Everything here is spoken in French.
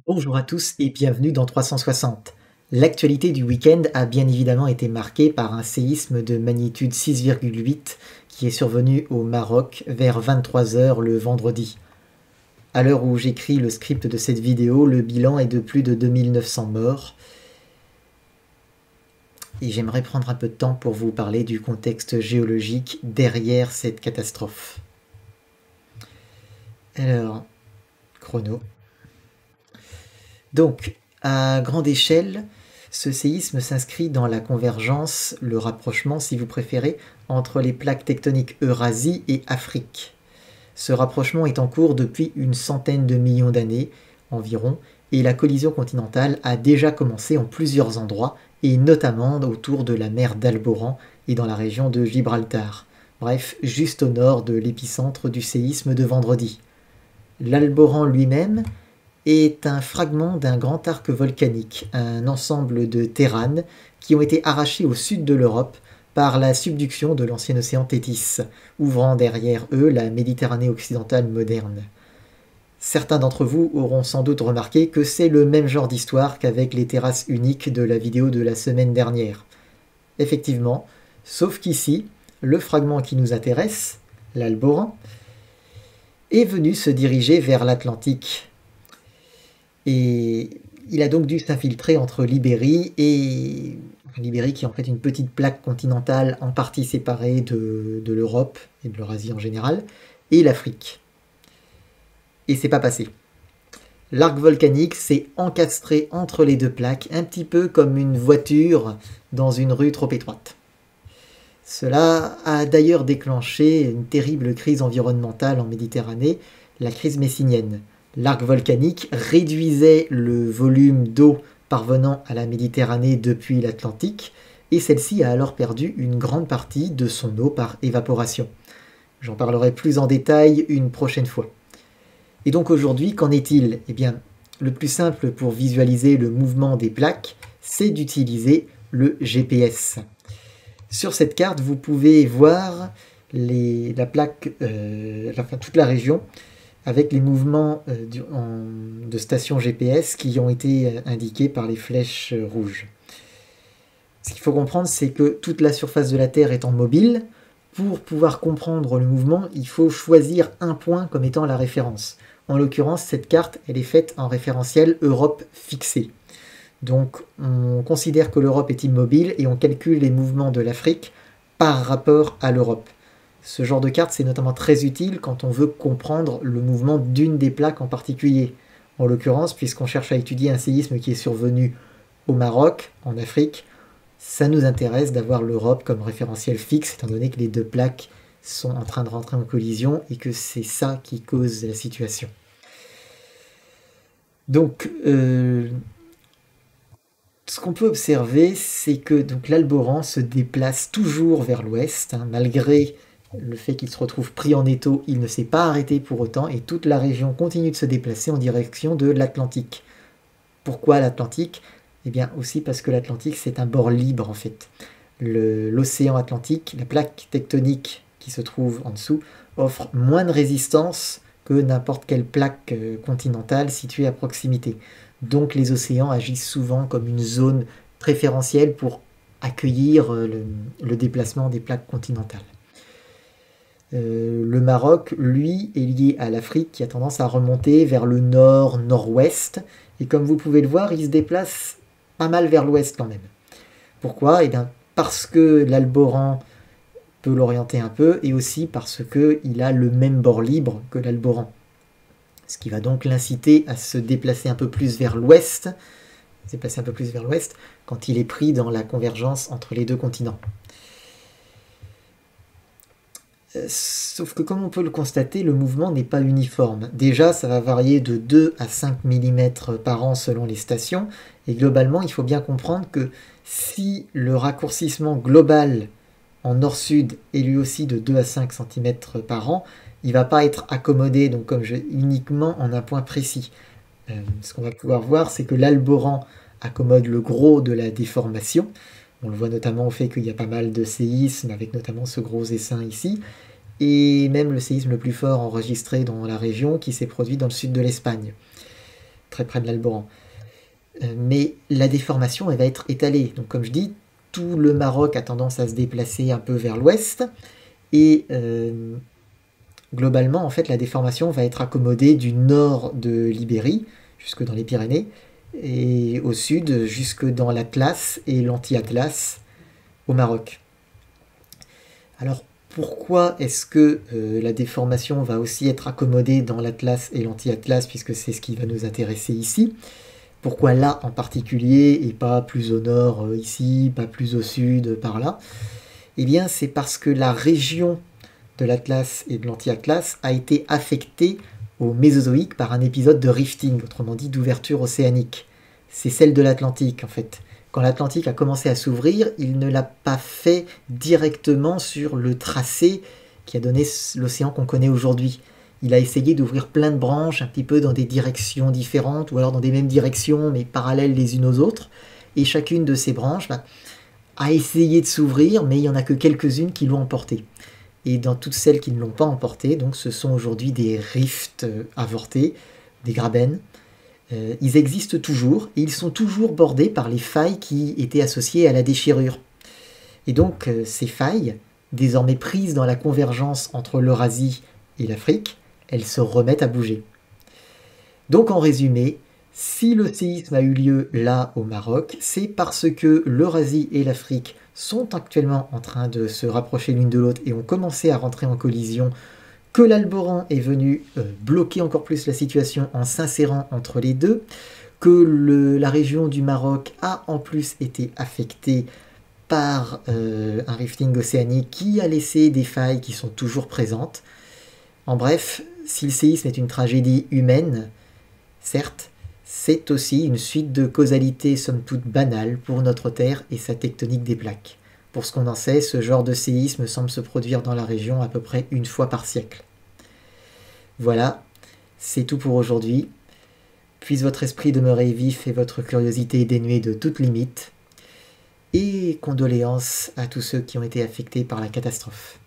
Bonjour à tous et bienvenue dans 360. L'actualité du week-end a bien évidemment été marquée par un séisme de magnitude 6,8 qui est survenu au Maroc vers 23 heures le vendredi. À l'heure où j'écris le script de cette vidéo, le bilan est de plus de 2900 morts. Et j'aimerais prendre un peu de temps pour vous parler du contexte géologique derrière cette catastrophe. Alors, chrono. Donc, à grande échelle, ce séisme s'inscrit dans la convergence, le rapprochement si vous préférez, entre les plaques tectoniques Eurasie et Afrique. Ce rapprochement est en cours depuis une centaine de millions d'années environ, et la collision continentale a déjà commencé en plusieurs endroits, et notamment autour de la mer d'Alboran et dans la région de Gibraltar. Bref, juste au nord de l'épicentre du séisme de vendredi. L'Alboran lui-même est un fragment d'un grand arc volcanique, un ensemble de terranes qui ont été arrachés au sud de l'Europe par la subduction de l'ancien océan Thétis, ouvrant derrière eux la Méditerranée occidentale moderne. Certains d'entre vous auront sans doute remarqué que c'est le même genre d'histoire qu'avec les terrasses uniques de la vidéo de la semaine dernière. Effectivement, sauf qu'ici, le fragment qui nous intéresse, l'Alboran, est venu se diriger vers l'Atlantique. Et il a donc dû s'infiltrer entre l'Ibérie et l'Ibérie qui est en fait une petite plaque continentale en partie séparée de l'Europe et de l'Eurasie en général, et l'Afrique. Et c'est pas passé. L'arc volcanique s'est encastré entre les deux plaques, un petit peu comme une voiture dans une rue trop étroite. Cela a d'ailleurs déclenché une terrible crise environnementale en Méditerranée, la crise messinienne. L'arc volcanique réduisait le volume d'eau parvenant à la Méditerranée depuis l'Atlantique, et celle-ci a alors perdu une grande partie de son eau par évaporation. J'en parlerai plus en détail une prochaine fois. Et donc aujourd'hui, qu'en est-il ? Eh bien, le plus simple pour visualiser le mouvement des plaques, c'est d'utiliser le GPS. Sur cette carte, vous pouvez voir la plaque, toute la région, avec les mouvements de stations GPS qui ont été indiqués par les flèches rouges. Ce qu'il faut comprendre, c'est que toute la surface de la Terre étant mobile, pour pouvoir comprendre le mouvement, il faut choisir un point comme étant la référence. En l'occurrence, cette carte, elle est faite en référentiel Europe fixée. Donc, on considère que l'Europe est immobile et on calcule les mouvements de l'Afrique par rapport à l'Europe. Ce genre de carte, c'est notamment très utile quand on veut comprendre le mouvement d'une des plaques en particulier. En l'occurrence, puisqu'on cherche à étudier un séisme qui est survenu au Maroc, en Afrique, ça nous intéresse d'avoir l'Europe comme référentiel fixe, étant donné que les deux plaques sont en train de rentrer en collision et que c'est ça qui cause la situation. Donc, ce qu'on peut observer, c'est que l'Alboran se déplace toujours vers l'ouest, malgré le fait qu'il se retrouve pris en étau, il ne s'est pas arrêté pour autant et toute la région continue de se déplacer en direction de l'Atlantique. Pourquoi l'Atlantique ? Eh bien aussi parce que l'Atlantique c'est un bord libre en fait. L'océan Atlantique, la plaque tectonique qui se trouve en dessous, offre moins de résistance que n'importe quelle plaque continentale située à proximité. Donc les océans agissent souvent comme une zone préférentielle pour accueillir le déplacement des plaques continentales. Le Maroc, lui, est lié à l'Afrique qui a tendance à remonter vers le nord-nord-ouest. Et comme vous pouvez le voir, il se déplace pas mal vers l'ouest quand même. Pourquoi ? Eh bien, parce que l'Alboran peut l'orienter un peu et aussi parce qu'il a le même bord libre que l'Alboran. Ce qui va donc l'inciter à se déplacer un peu plus vers l'ouest, quand il est pris dans la convergence entre les deux continents. Sauf que comme on peut le constater, le mouvement n'est pas uniforme. Déjà, ça va varier de 2 à 5 mm par an selon les stations, et globalement, il faut bien comprendre que si le raccourcissement global en nord-sud est lui aussi de 2 à 5 cm par an, il ne va pas être accommodé donc uniquement en un point précis. Ce qu'on va pouvoir voir, c'est que l'Alboran accommode le gros de la déformation. On le voit notamment au fait qu'il y a pas mal de séismes, avec notamment ce gros essaim ici, et même le séisme le plus fort enregistré dans la région qui s'est produit dans le sud de l'Espagne. très près de l'Alboran. Mais la déformation, elle va être étalée. Donc comme je dis, tout le Maroc a tendance à se déplacer un peu vers l'ouest, et globalement, en fait, la déformation va être accommodée du nord de l'Ibérie, jusque dans les Pyrénées, et au sud, jusque dans l'Atlas et l'Anti-Atlas au Maroc. Alors, pourquoi est-ce que la déformation va aussi être accommodée dans l'Atlas et l'Anti-Atlas, puisque c'est ce qui va nous intéresser ici? Pourquoi là en particulier, et pas plus au nord ici, pas plus au sud par là? Eh bien, c'est parce que la région de l'Atlas et de l'Anti-Atlas a été affectée au Mésozoïque par un épisode de rifting, autrement dit d'ouverture océanique. C'est celle de l'Atlantique en fait. Quand l'Atlantique a commencé à s'ouvrir, il ne l'a pas fait directement sur le tracé qui a donné l'océan qu'on connaît aujourd'hui. Il a essayé d'ouvrir plein de branches, un petit peu dans des directions différentes, ou alors dans des mêmes directions, mais parallèles les unes aux autres. Et chacune de ces branches a essayé de s'ouvrir, mais il n'y en a que quelques-unes qui l'ont emporté. Et dans toutes celles qui ne l'ont pas emporté, donc ce sont aujourd'hui des rifts avortés, des grabens. Ils existent toujours, et ils sont toujours bordés par les failles qui étaient associées à la déchirure. Et donc ces failles, désormais prises dans la convergence entre l'Eurasie et l'Afrique, elles se remettent à bouger. Donc en résumé, si le séisme a eu lieu là au Maroc, c'est parce que l'Eurasie et l'Afrique sont actuellement en train de se rapprocher l'une de l'autre et ont commencé à rentrer en collision, que l'Alboran est venu bloquer encore plus la situation en s'insérant entre les deux, que la région du Maroc a en plus été affectée par un rifting océanique qui a laissé des failles qui sont toujours présentes. En bref, si le séisme est une tragédie humaine, certes, c'est aussi une suite de causalités somme toute banales pour notre Terre et sa tectonique des plaques. Pour ce qu'on en sait, ce genre de séisme semble se produire dans la région à peu près une fois par siècle. Voilà, c'est tout pour aujourd'hui. Puisse votre esprit demeurer vif et votre curiosité dénuée de toute limite. Et condoléances à tous ceux qui ont été affectés par la catastrophe.